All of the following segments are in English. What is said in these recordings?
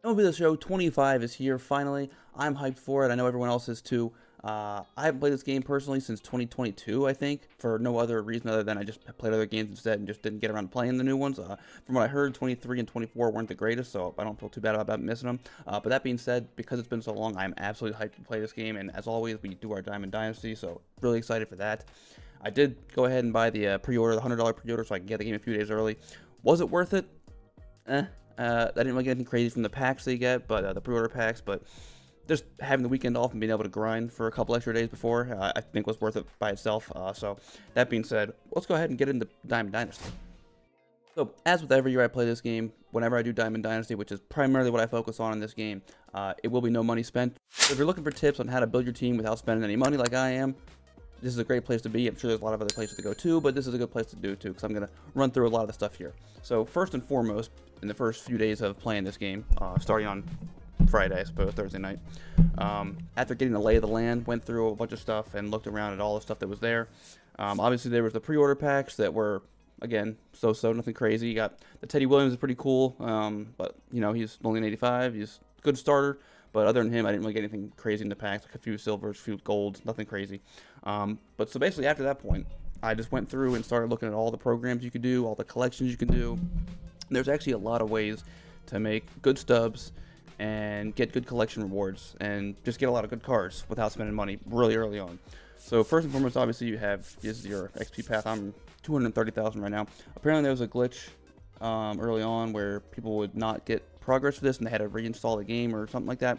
MLB the Show 25 is here finally. I'm hyped for it. I know everyone else is too. I haven't played this game personally since 2022, I think, for no other reason other than I just played other games instead and just didn't get around to playing the new ones. From what I heard, 23 and 24 weren't the greatest, so I don't feel too bad about missing them. But that being said, because it's been so long, I'm absolutely hyped to play this game, and as always, we do our Diamond Dynasty, so really excited for that. I did go ahead and buy the pre-order, the $100 pre-order, so I can get the game a few days early. Was it worth it? I didn't really get anything crazy from the packs they get, but the pre-order packs, but just having the weekend off and being able to grind for a couple extra days before, I think was worth it by itself. So that being said, let's go ahead and get into Diamond Dynasty. So as with every year I play this game, whenever I do Diamond Dynasty, which is primarily what I focus on in this game, it will be no money spent. So if you're looking for tips on how to build your team without spending any money like I am, this is a great place to be. I'm sure there's a lot of other places to go too, but this is a good place to do too, because I'm going to run through a lot of the stuff here. So first and foremost, in the first few days of playing this game, starting on Friday, I suppose, Thursday night, after getting the lay of the land, went through a bunch of stuff and looked around at all the stuff that was there. Obviously, there was the pre-order packs that were, again, so-so, nothing crazy. You got the Teddy Williams is pretty cool, but, you know, he's only an 85. He's a good starter. But other than him, I didn't really get anything crazy in the packs, like a few silvers, a few golds, nothing crazy. But so basically after that point, I just went through and started looking at all the programs you could do, all the collections you can do. There's actually a lot of ways to make good stubs and get good collection rewards and just get a lot of good cards without spending money really early on. So first and foremost, obviously you have is your XP path. I'm 230,000 right now. Apparently there was a glitch early on where people would not get progress for this and they had to reinstall the game or something like that.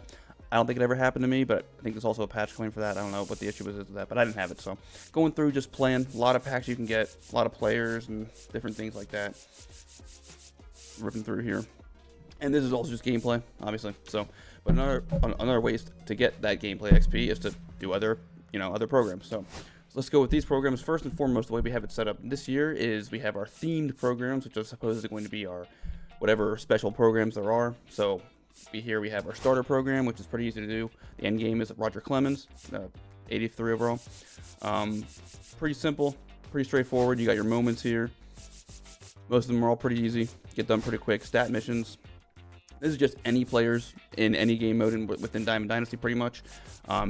I don't think it ever happened to me, but I think there's also a patch coming for that. I don't know what the issue was with that, but I didn't have it. So going through, just playing, a lot of packs you can get, a lot of players and different things like that. Ripping through here. And this is also just gameplay, obviously. So, but another ways to get that gameplay XP is to do other programs. So let's go with these programs. First and foremost, the way we have it set up this year is we have our themed programs, which I suppose is going to be our whatever special programs there are. So here we have our starter program, which is pretty easy to do. The end game is Roger Clemens, 83 overall. Pretty simple, pretty straightforward. You got your moments here. Most of them are all pretty easy, get done pretty quick. Stat missions. This is just any players in any game mode within Diamond Dynasty, pretty much.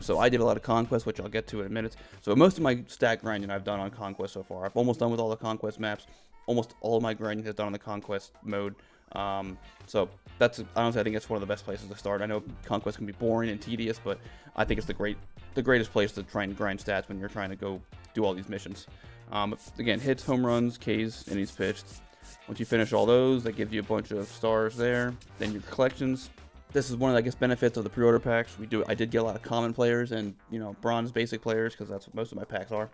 So I did a lot of Conquest, which I'll get to in a minute. So most of my stat grinding I've done on Conquest so far. I've almost done with all the Conquest maps. Almost all of my grinding is done on the Conquest mode. So that's, honestly, I think it's one of the best places to start. I know Conquest can be boring and tedious, but I think it's the greatest place to try and grind stats when you're trying to go do all these missions. Again, hits, home runs, Ks, innings pitched. Once you finish all those, that gives you a bunch of stars there. Then your collections. This is one of the, I guess, benefits of the pre-order packs. I did get a lot of common players and, you know, bronze basic players, because that's what most of my packs are.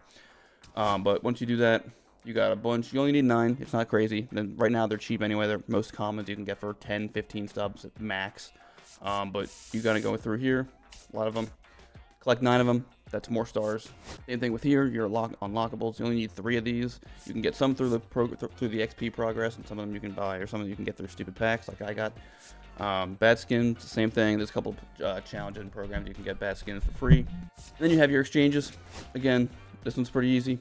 But once you do that, you got a bunch. You only need 9. It's not crazy. Then right now they're cheap anyway. They're most commons you can get for 10, 15 stubs at max. But you got to go through here. A lot of them. Collect 9 of them. That's more stars. Same thing with here. Your unlockables. You only need 3 of these. You can get some through the XP progress, and some of them you can buy, or some of them you can get through stupid packs, like I got. Bad skins, same thing. There's a couple challenging programs you can get bad skins for free. And then you have your exchanges. Again, this one's pretty easy.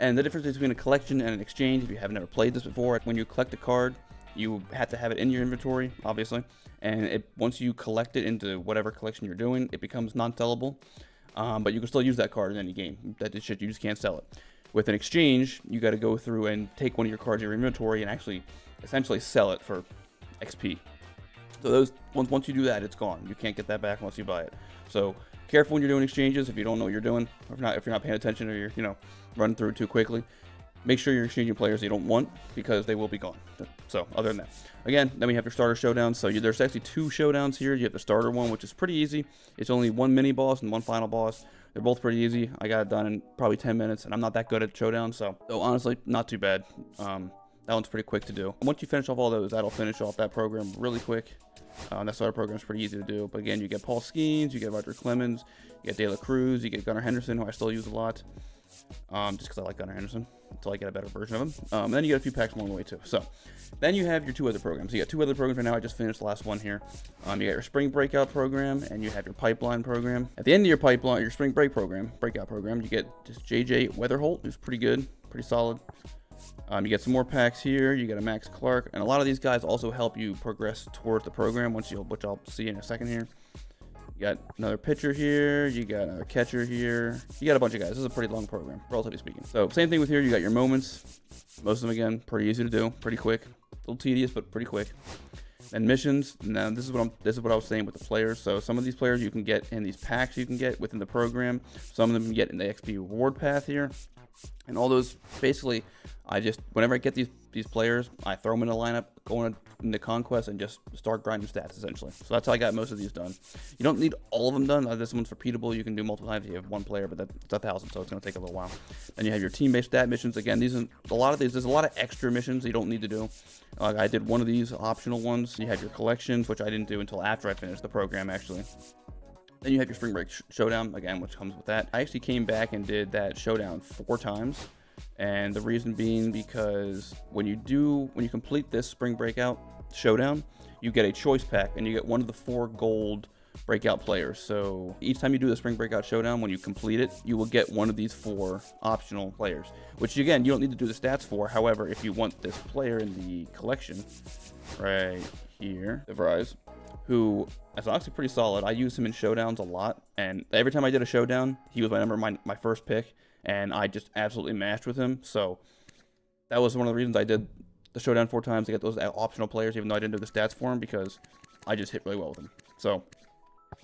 And the difference between a collection and an exchange, if you have never played this before, when you collect a card, you have to have it in your inventory, obviously. And once you collect it into whatever collection you're doing, it becomes non-sellable. But you can still use that card in any game. That shit, you just can't sell it. With an exchange, you got to go through and take one of your cards in your inventory and actually essentially sell it for XP. So those once you do that, it's gone. You can't get that back unless you buy it. So careful when you're doing exchanges. If you don't know what you're doing, or if you're not paying attention, or you're running through too quickly, make sure you're exchanging players you don't want, because they will be gone. So other than that, again, then we have your starter showdowns. So there's actually 2 showdowns here. You have the starter one, which is pretty easy. It's only 1 mini boss and 1 final boss. They're both pretty easy. I got it done in probably 10 minutes, and I'm not that good at showdowns, so honestly, not too bad. That one's pretty quick to do. Once you finish off all those, that'll finish off that program really quick. That starter program is pretty easy to do. But again, you get Paul Skeens, you get Roger Clemens, you get De La Cruz, you get Gunnar Henderson, who I still use a lot. Just because I like Gunnar Henderson until I get a better version of him. And then you get a few packs along the way too. So then you have your 2 other programs. You got 2 other programs right now. I just finished the last one here. You got your spring breakout program, and you have your pipeline program. At the end of your spring breakout program, you get just JJ Weatherholt, who's pretty good, pretty solid. You get some more packs here. You get a Max Clark, and a lot of these guys also help you progress towards the program, which I'll see in a second here. You got another pitcher here. You got a catcher here. You got a bunch of guys. This is a pretty long program, relatively speaking. So same thing with here. You got your moments. Most of them, again, pretty easy to do, pretty quick. A little tedious, but pretty quick. And missions. Now this is what I was saying with the players. So some of these players you can get in these packs you can get within the program. Some of them you can get in the XP reward path here. And all those, basically, whenever I get these players, I throw them in a lineup, go into Conquest, and just start grinding stats, essentially. So that's how I got most of these done. You don't need all of them done. This one's repeatable. You can do multiple times if you have one player, but that's 1,000, so it's going to take a little while. Then you have your team-based stat missions. Again, there's a lot of extra missions you don't need to do. I did one of these optional ones. You have your collections, which I didn't do until after I finished the program, actually. Then you have your Spring Break Showdown, again, which comes with that. I actually came back and did that Showdown 4 times. And the reason being because when you complete this Spring Breakout Showdown, you get a choice pack, and you get one of the 4 gold breakout players. So each time you do the Spring Breakout Showdown, when you complete it, you will get one of these 4 optional players, which again, you don't need to do the stats for. However, if you want this player in the collection right here, the Verizon, who is honestly pretty solid. I use him in showdowns a lot, and every time I did a showdown, he was my first pick, and I just absolutely mashed with him. So that was one of the reasons I did the showdown 4 times to get those optional players, even though I didn't do the stats for him, because I just hit really well with him. So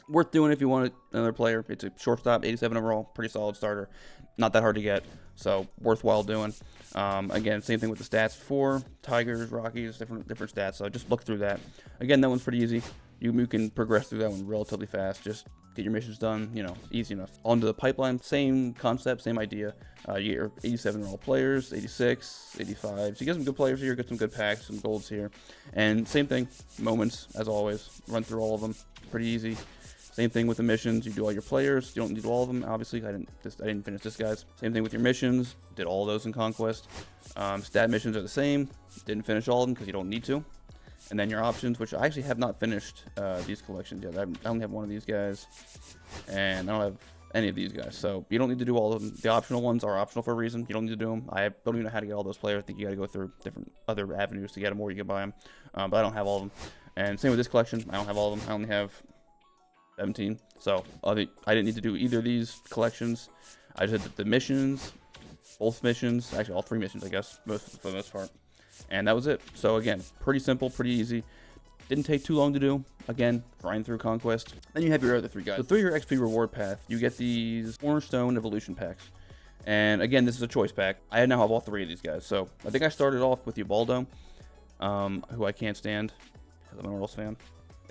worth doing if you want another player. It's a shortstop, 87 overall, pretty solid starter, not that hard to get, so worthwhile doing. Again, same thing with the stats for Tigers, Rockies, different stats. So just look through that. Again, that one's pretty easy. You can progress through that one relatively fast. Just get your missions done, easy enough. Onto the pipeline, same concept, same idea. You get your 87 overall players, 86, 85. So you get some good players here, get some good packs, some golds here. And same thing, moments, as always. Run through all of them, pretty easy. Same thing with the missions. You do all your players. You don't need all of them, obviously. I didn't finish this, guys. Same thing with your missions. Did all those in Conquest. Stat missions are the same. Didn't finish all of them because you don't need to. And then your options, which I actually have not finished these collections yet. I only have one of these guys, and I don't have any of these guys. So you don't need to do all of them. The optional ones are optional for a reason. You don't need to do them. I don't even know how to get all those players. I think you got to go through different other avenues to get them, or you can buy them. But I don't have all of them. And same with this collection. I don't have all of them. I only have 17. So I didn't need to do either of these collections. I just did the missions, both missions, actually all 3 missions, I guess, for the most part. And that was it. So again, pretty simple, pretty easy. Didn't take too long to do. Again, grind through Conquest. Then you have your other 3 guys. So through your XP reward path, you get these Cornerstone Evolution packs. And again, this is a choice pack. I now have all 3 of these guys. So I think I started off with Ubaldo, who I can't stand because I'm an Orioles fan.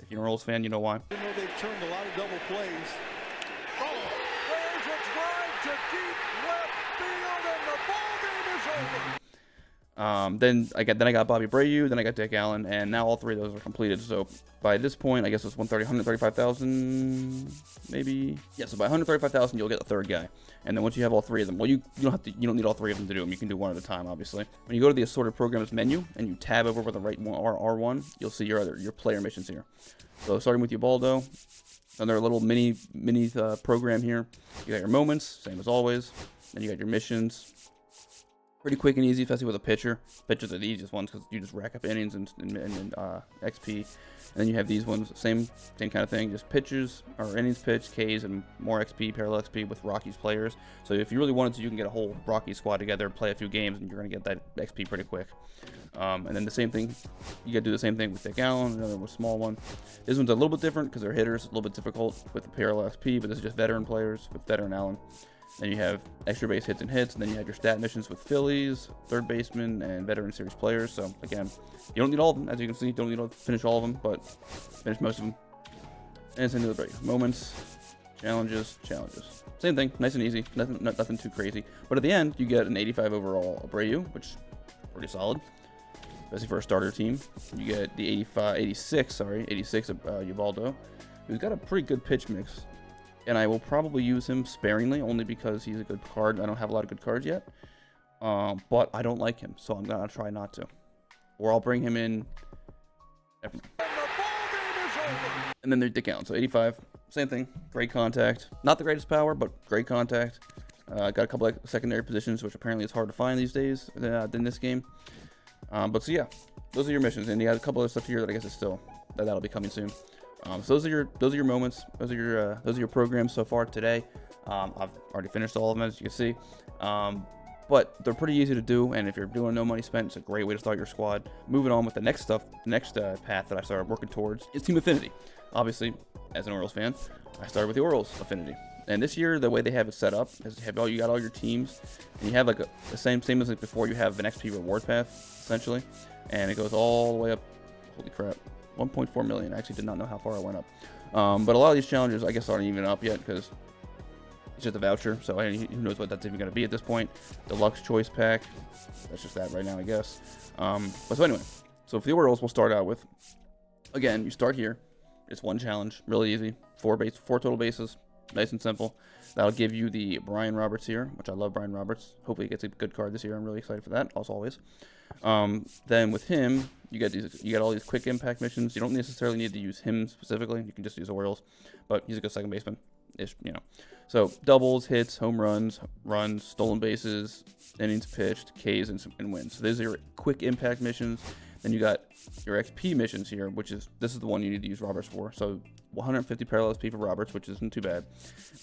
If you're an Orioles fan, you know why. You know they've turned a lot of double plays. Oh, there's a drive to deep left field, and the ball game is over. Then I got Bobby Abreu, then I got Dick Allen, and now all 3 of those are completed. So by this point, I guess it's 135,000, maybe. Yeah, so by 135,000, you'll get the 3rd guy. And then once you have all 3 of them, well, you don't need all 3 of them to do them. You can do one at a time, obviously. When you go to the assorted programs menu and you tab over with the right one, R1, you'll see your player missions here. So starting with Ubaldo, another little mini program here. You got your moments, same as always. Then you got your missions. Pretty quick and easy, especially with a pitcher. Pitchers are the easiest ones because you just rack up innings and XP. And then you have these ones, same kind of thing, just pitchers or innings pitched, Ks, and more XP, parallel XP with Rockies players. So if you really wanted to, you can get a whole Rockies squad together, play a few games, and you're going to get that XP pretty quick. And then the same thing, you got to do the same thing with Dick Allen, another one, small one. This one's a little bit different because they're hitters, a little bit difficult with the parallel XP, but this is just veteran players with veteran Allen. Then you have extra base hits and hits, and then you have your stat missions with Phillies, third baseman, and veteran series players. So again, you don't need all of them, as you can see. You don't need to finish all of them, but finish most of them. And same with the moments, challenges. Same thing, nice and easy, nothing too crazy. But at the end, you get an 85 overall Abreu, which is pretty solid, especially for a starter team. You get the 86 Ubaldo, who's got a pretty good pitch mix. And I will probably use him sparingly, only because he's a good card. I don't have a lot of good cards yet. But I don't like him, so I'm going to try not to. Or I'll bring him in. And then there's Dick Allen, so 85. Same thing. Great contact. Not the greatest power, but great contact. Got a couple of secondary positions, which apparently is hard to find these days in this game. But so yeah, those are your missions, and you got a couple of stuff here that I guess is still that'll be coming soon. So those are your moments. Those are your programs so far today. I've already finished all of them, as you can see. But they're pretty easy to do, and if you're doing no money spent, it's a great way to start your squad. Moving on with the next path that I started working towards is Team Affinity. Obviously, as an Orioles fan, I started with the Orioles Affinity. And this year, the way they have it set up is you got all your teams, and you have like the same as like before. You have an XP reward path essentially, and it goes all the way up. Holy crap, 1.4 million. I actually did not know how far it went up. But a lot of these challenges, I guess, aren't even up yet because it's just a voucher. So who knows what that's even going to be at this point. Deluxe choice pack. That's just that right now, I guess. But so anyway, so for the Orioles, we'll start out with, again, you start here. It's one challenge, really easy. Four total bases. Nice and simple. That'll give you the Brian Roberts here, which I love Brian Roberts. Hopefully he gets a good card this year. I'm really excited for that, as always. Then with him, you get all these quick impact missions. You don't necessarily need to use him specifically. You can just use Orioles, but he's a good second baseman, you know. So doubles, hits, home runs, stolen bases, innings pitched, Ks, and wins. So these are your quick impact missions. Then you got your XP missions here, this is the one you need to use Roberts for. So 150 parallel XP for Roberts, which isn't too bad.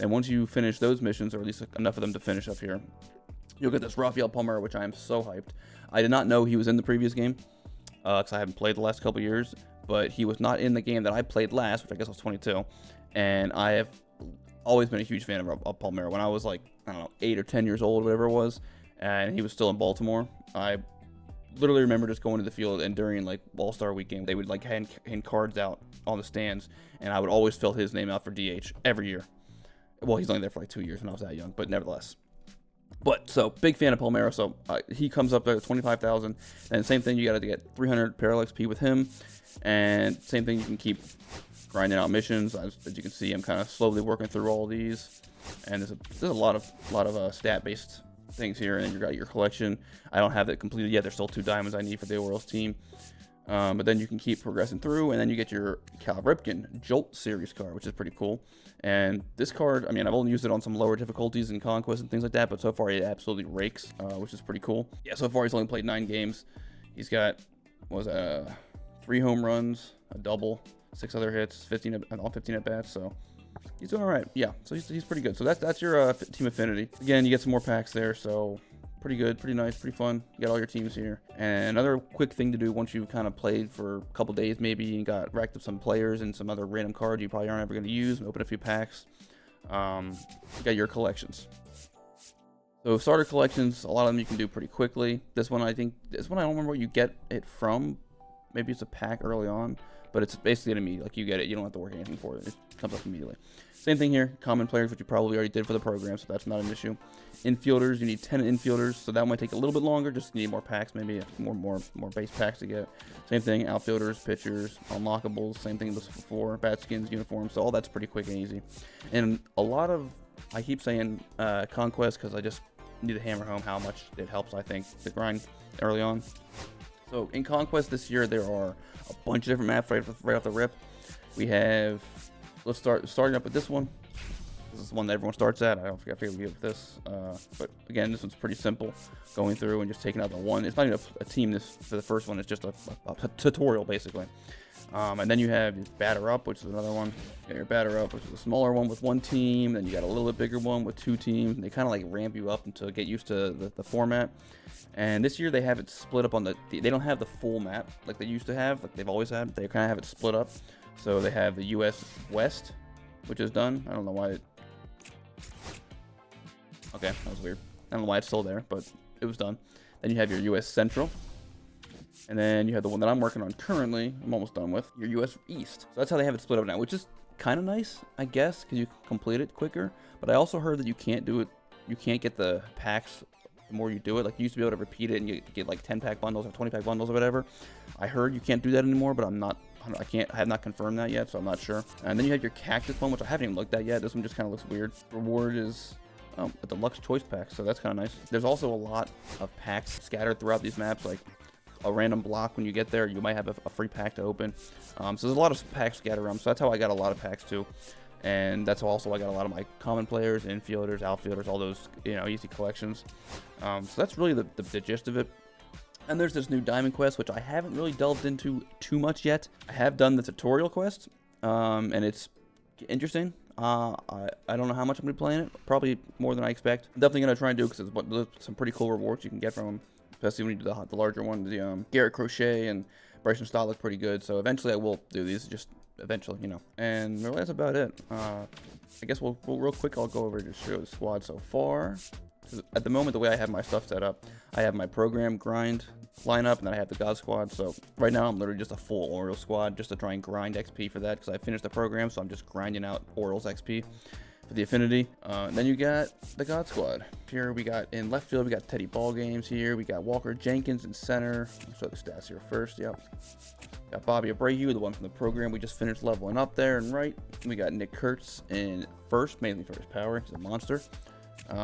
And once you finish those missions, or at least enough of them to finish up here, you'll get this Rafael Palmeiro, which I am so hyped. I did not know he was in the previous game, because I haven't played the last couple years, but he was not in the game that I played last, which I guess was 22. And I have always been a huge fan of Palmeiro. When I was like, I don't know, 8 or 10 years old, whatever it was, and he was still in Baltimore, I literally remember just going to the field, and during like All-Star Weekend, they would like hand cards out on the stands, and I would always fill his name out for DH every year. Well, he's only there for like 2 years when I was that young, but nevertheless. But so big fan of Palmeiro. So he comes up there at 25,000, and same thing, you got to get 300 parallel XP with him, and same thing, you can keep grinding out missions. As you can see, I'm kind of slowly working through all these, and there's a lot of stat-based things here, and then you got your collection. I don't have that completed yet. There's still 2 diamonds I need for the Orioles team. But then you can keep progressing through, and then you get your Cal Ripken Jolt Series card, which is pretty cool. And this card, I mean, I've only used it on some lower difficulties in Conquest and things like that, but so far it absolutely rakes, which is pretty cool. Yeah, so far he's only played 9 games. He's got, 3 home runs, a double, 6 other hits, all 15 at bats, so he's doing all right. Yeah, so he's pretty good. So that's your Team Affinity. Again, you get some more packs there, so pretty good, pretty nice, pretty fun. You got all your teams here. And another quick thing to do once you've kind of played for a couple days, maybe, and racked up some players and some other random cards you probably aren't ever going to use, and open a few packs. You got your collections. So starter collections, a lot of them you can do pretty quickly. This one I don't remember where you get it from. Maybe it's a pack early on, but it's basically an immediate. Like, you get it, you don't have to work anything for it. It comes up immediately. Same thing here, common players, which you probably already did for the program, so that's not an issue. Infielders, you need 10 infielders, so that might take a little bit longer. Just need more packs, maybe more base packs to get. Same thing, outfielders, pitchers, unlockables, same thing as before, bat skins, uniforms, so all that's pretty quick and easy. And a lot of, I keep saying Conquest, because I just need to hammer home how much it helps, I think, to grind early on. So in Conquest this year, there are a bunch of different maps right off the rip. We have, starting up with this one. This is the one that everyone starts at. I forget to get this. But again, this one's pretty simple. Going through and just taking out the one. It's not even a team for the first one. It's just a tutorial, basically. And then you have your Batter Up, which is another one. You got your Batter Up, which is a smaller one with 1 team. Then you got a little bit bigger one with 2 teams. And they kind of like ramp you up until get used to the format. And this year they have it split up on they don't have the full map like they used to have, like they've always had. They kind of have it split up. So they have the US West, which is done. I don't know why okay, that was weird. I don't know why it's still there, but it was done. Then you have your US Central. And then you have the one that I'm working on currently, I'm almost done with, your US East. So that's how they have it split up now, which is kind of nice, I guess, because you can complete it quicker. But I also heard that you can't get the packs the more you do it. Like, you used to be able to repeat it and you get like 10-pack bundles or 20-pack bundles or whatever. I heard you can't do that anymore, but I have not confirmed that yet, so I'm not sure. And then you have your Cactus one, which I haven't even looked at yet. This one just kind of looks weird. Reward is a deluxe choice pack, so that's kind of nice. There's also a lot of packs scattered throughout these maps, like a random block when you get there, you might have a free pack to open. So there's a lot of packs scattered around, so that's how I got a lot of packs too. And that's also why I got a lot of my common players, infielders, outfielders, all those, you know, easy collections. So that's really the gist of it. And there's this new diamond quest, which I haven't really delved into too much yet. I have done the tutorial quest, and it's interesting. I don't know how much I'm going to be playing it. Probably more than I expect. I'm definitely going to try and do it because there's some pretty cool rewards you can get from them, especially when you do the larger one. The Garrett Crochet and Bryson Stott look pretty good. So eventually I will do these, just eventually, you know. And really that's about it. I guess we'll real quick, I'll go over to show the squad so far. At the moment, the way I have my stuff set up, I have my program grind lineup, and then I have the God Squad. So right now, I'm literally just a full Orioles squad just to try and grind XP for that because I finished the program, so I'm just grinding out Orioles XP for the affinity. Then you got the God Squad. Here we got in left field, we got Teddy Ball Games here. We got Walker Jenkins in center. I'll show the stats here first. Yep. Got Bobby Abreu, the one from the program we just finished leveling up there and right. We got Nick Kurtz in first, mainly for his power. He's a monster.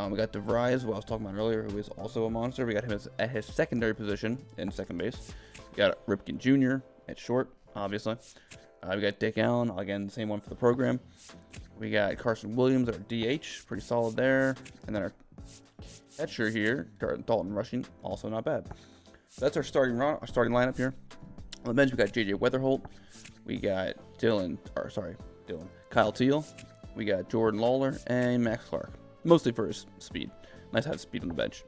We got DeVries, who I was talking about earlier, who is also a monster. We got him at his secondary position in second base. We got Ripken Jr. at short, obviously. We got Dick Allen, again, the same one for the program. We got Carson Williams at our DH, pretty solid there. And then our catcher here, Dalton Rushing, also not bad. So that's our starting lineup here. On the bench, we got JJ Weatherholt. We got Kyle Teal. We got Jordan Lawler and Max Clark. Mostly for his speed. Nice to have speed on the bench.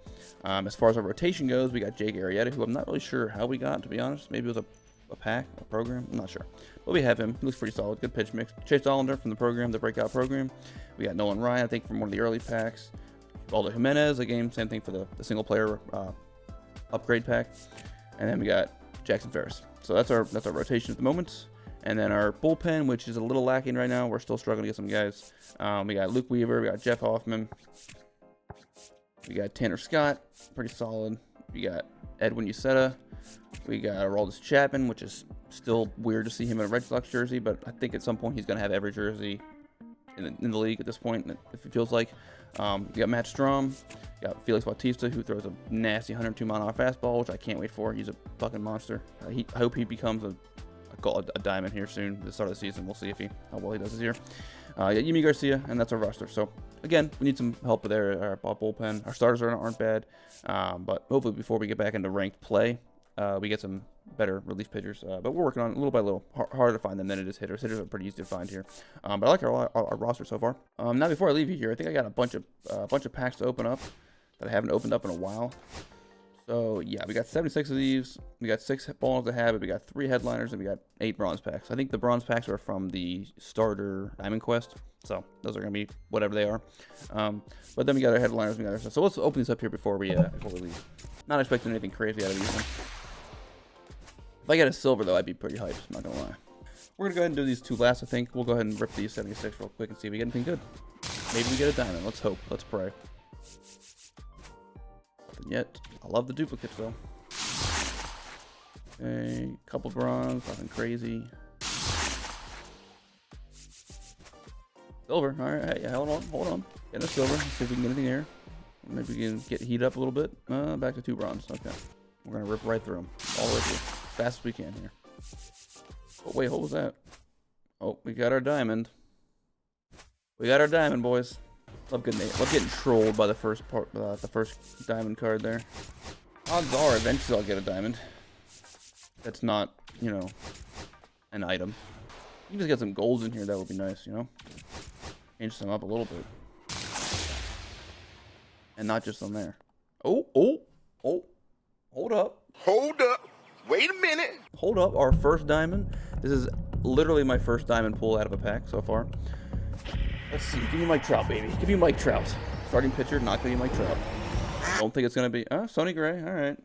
As far as our rotation goes, we got Jake Arrieta, who I'm not really sure how we got, to be honest. Maybe it was a pack, a program. I'm not sure. But we have him. He looks pretty solid. Good pitch mix. Chase Hollander from the program, the breakout program. We got Nolan Ryan, I think, from one of the early packs. Baldo Jimenez, again, same thing for the single player upgrade pack. And then we got Jackson Ferris. So that's our rotation at the moment. And then our bullpen, which is a little lacking right now. We're still struggling to get some guys. We got Luke Weaver. We got Jeff Hoffman. We got Tanner Scott. Pretty solid. We got Edwin Uceta. We got Aroldis Chapman, which is still weird to see him in a Red Sox jersey. But I think at some point he's going to have every jersey in the league at this point, if it feels like. We got Matt Strom. We got Felix Bautista, who throws a nasty 102-mile-an-hour fastball, which I can't wait for. He's a fucking monster. I hope he becomes a diamond here soon at the start of the season. We'll see how well he does this year. Yimi Garcia, and that's our roster. So again, we need some help with our bullpen. Our starters aren't bad, but hopefully before we get back into ranked play, we get some better relief pitchers. But we're working on it little by little. Harder to find them than it is hitters. Hitters are pretty easy to find here. But I like our roster so far. Now before I leave you here, I think I got a bunch of packs to open up that I haven't opened up in a while. So yeah, we got 76 of these. We got 6 balls to have it. We got 3 headliners, and we got 8 bronze packs. I think the bronze packs are from the starter Diamond Quest. So those are gonna be whatever they are. But then we got our headliners. We got our stuff. So let's open these up here before we leave. Not expecting anything crazy out of these ones. If I get a silver though, I'd be pretty hyped. I'm not gonna lie. We're gonna go ahead and do these 2 last. I think we'll go ahead and rip these 76 real quick and see if we get anything good. Maybe we get a diamond. Let's hope. Let's pray. Nothing yet. I love the duplicates though. Okay, couple bronze, nothing crazy. Silver, all right. Hey, hold on. Get a silver. Let's see if we can get anything here. Maybe we can get heat up a little bit. Back to 2 bronze. Okay, we're gonna rip right through them, all the way through, as fast as we can here. Oh wait, what was that? Oh, we got our diamond. We got our diamond, boys. Love getting trolled by the first diamond card there. Odds are eventually I'll get a diamond. That's not, you know, an item. You can just get some golds in here, that would be nice, you know? Change some up a little bit. And not just on there. Oh. Hold up. Hold up. Wait a minute. Hold up, our first diamond. This is literally my first diamond pull out of a pack so far. Let's see. Give me Mike Trout, baby. Give me Mike Trout. Starting pitcher, not going to be Mike Trout. Don't think it's going to be... Sonny Gray. All right.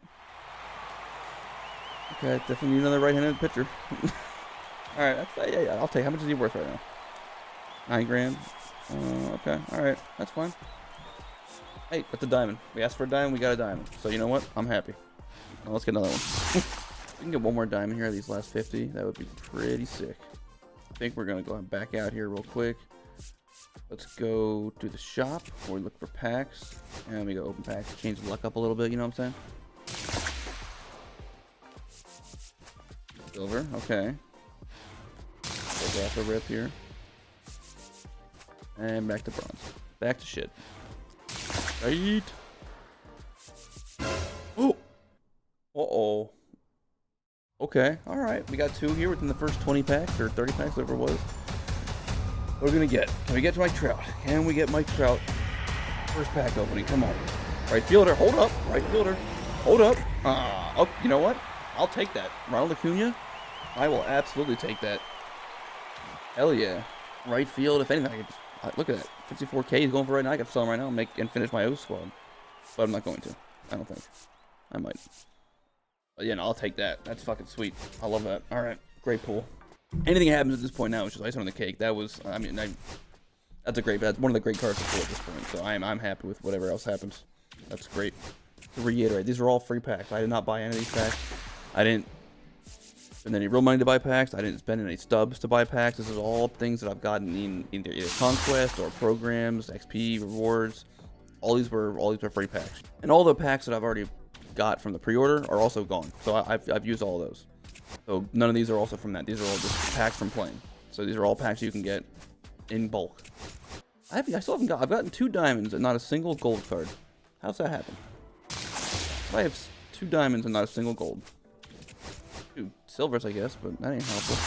Okay, definitely need another right-handed pitcher. All right. Yeah. I'll take... How much is he worth right now? $9,000. Okay. All right. That's fine. Hey, that's a diamond. We asked for a diamond. We got a diamond. So, you know what? I'm happy. Now, let's get another one. If we can get one more diamond here, these last 50, that would be pretty sick. I think we're going to go back out here real quick. Let's go to the shop where we look for packs. And we go open packs, change the luck up a little bit, you know what I'm saying? Silver, okay. Take off the rip here. And back to bronze. Back to shit. Right. Oh. Uh-oh. Okay. All right. We got 2 here within the first 20 packs or 30 packs, whatever it was. What are we going to get? Can we get to Mike Trout? Can we get Mike Trout? First pack opening. Come on. Right fielder. Hold up. Right fielder. Hold up. Oh, you know what? I'll take that. Ronald Acuna. I will absolutely take that. Hell yeah. Right field. If anything, I could just, look at that. 54K he's going for right now. I can sell him right now and finish my O squad. But I'm not going to. I don't think. I might. But yeah, no, I'll take that. That's fucking sweet. I love that. All right. Great pull. Anything that happens at this point now is just icing on the cake. That was, I mean, that's one of the great cards to pull at this point. So I'm happy with whatever else happens. That's great. To reiterate, these are all free packs. I did not buy any of these packs. I didn't spend any real money to buy packs. I didn't spend any stubs to buy packs. This is all things that I've gotten in either Conquest or programs, XP, rewards. All these were free packs. And all the packs that I've already got from the pre-order are also gone. So I've used all of those. So none of these are also from that. These are all just packs from playing. So these are all packs you can get in bulk. I still haven't I've gotten 2 diamonds and not a single gold card. How's that happen? I have 2 diamonds and not a single gold. 2 silvers, I guess, but that ain't helpful.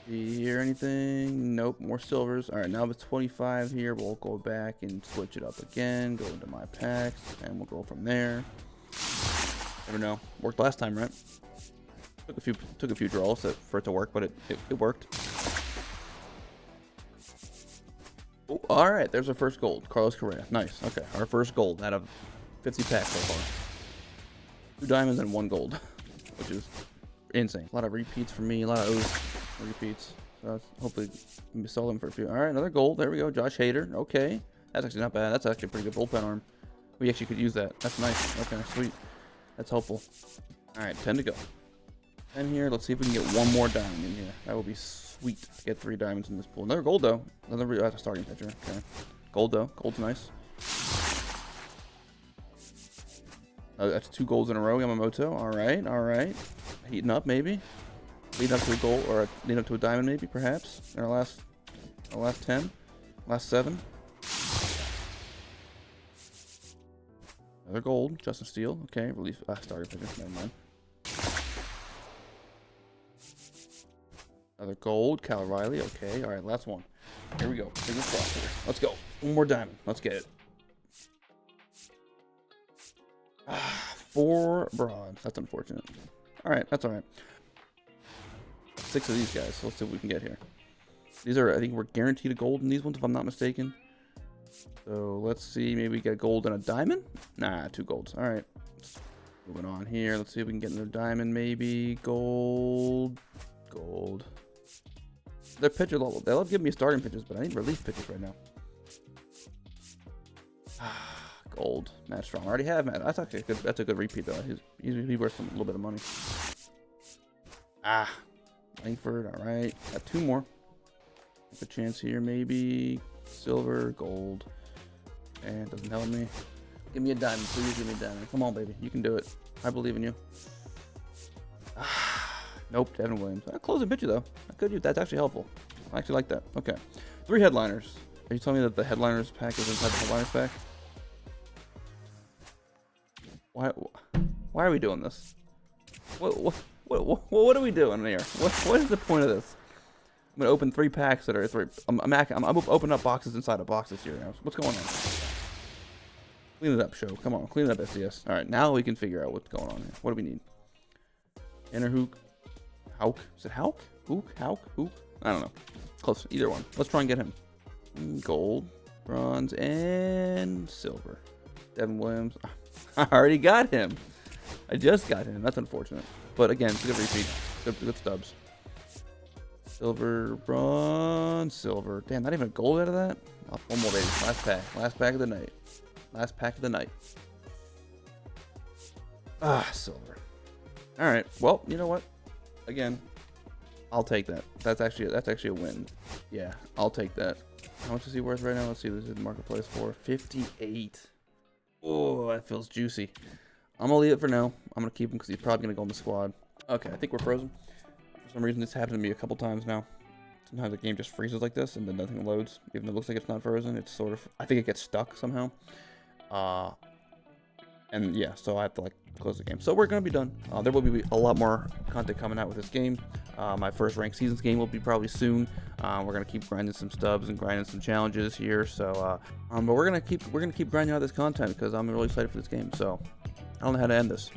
Do you hear anything? Nope, more silvers. All right, now with 25 here, we'll go back and switch it up again. Go into my packs, and we'll go from there. Never know. Worked last time, right? Took a few draws for it to work, but it worked. Oh, all right, there's our first gold. Carlos Correa. Nice. Okay, our first gold out of 50 packs so far. 2 diamonds and 1 gold, which is insane. A lot of repeats for me. A lot of O's repeats. So hopefully we can sell them for a few. All right, another gold. There we go. Josh Hader. Okay, that's actually not bad. That's actually a pretty good bullpen arm. We actually could use that. That's nice. Okay, sweet. That's helpful. All right, 10 to go. 10 here. Let's see if we can get 1 more diamond in here. That will be sweet to get 3 diamonds in this pool. Another gold though. That's a starting pitcher. Okay, gold though. Gold's nice. That's 2 golds in a row. Yamamoto. All right. Heating up maybe. Leading up to a gold or leading up to a diamond maybe perhaps. In our last 10, last 7. Another gold. Justin Steele. Okay, relief. Starting pitcher. Never mind. Another gold. Cal Riley. Okay. All right. Last one. Here we go. Fingers crossed here. Let's go. 1 more diamond. Let's get it. 4 bronze. That's unfortunate. All right. That's all right. 6 of these guys. Let's see what we can get here. These are, I think we're guaranteed a gold in these ones if I'm not mistaken. So let's see. Maybe we get gold and a diamond? Nah, 2 golds. All right. Moving on here. Let's see if we can get another diamond maybe. Gold. Their pitcher level. They love giving me starting pitches, but I need relief pitches right now. Gold. Matt Strong. I already have Matt. That's actually that's a good repeat though. He's worth a little bit of money. Langford. All right. Got 2 more. Have a chance here maybe. Silver, gold, and doesn't help me. Give me a diamond, please. Give me a diamond. Come on, baby. You can do it. I believe in you. Nope. Devin Williams. Closing pitcher though. I could use that's actually helpful. I actually like that. Okay. 3 headliners. Are you telling me that the headliners pack is inside the headliners pack? Why are we doing this? What are we doing here? What is the point of this? I'm gonna open 3 packs that are 3. I'm opening up boxes inside of boxes here now. What's going on? Clean it up, show. Come on, clean it up, SDS. All right, now we can figure out what's going on here. What do we need? Inner Hook, Hauk. Is it Hauk? Hook, Hauk, Hook? I don't know. Close. Either one. Let's try and get him. Gold, bronze, and silver. Devin Williams. I already got him. I just got him. That's unfortunate. But again, it's a good repeat. Good stubs. Silver, bronze, silver. Damn, not even a gold out of that? Oh, 1 more, baby. Last pack. Last pack of the night. Last pack of the night. Silver. All right. Well, you know what? Again, I'll take that. That's actually a win. Yeah, I'll take that. How much is he worth right now? Let's see. This is the marketplace for 58. Oh, that feels juicy. I'm gonna leave it for now. I'm gonna keep him because he's probably gonna go in the squad. Okay, I think we're frozen. For some reason, this happened to me a couple times now. sometimes the game just freezes like this and then nothing loads, even though it looks like it's not frozen. It's sort of, I think it gets stuck somehow. And yeah, so I have to like close the game. So we're gonna be done. There will be a lot more content coming out with this game. My first ranked seasons game will be probably soon. We're gonna keep grinding some stubs and grinding some challenges here. So, but we're gonna keep grinding out this content because I'm really excited for this game. So I don't know how to end this.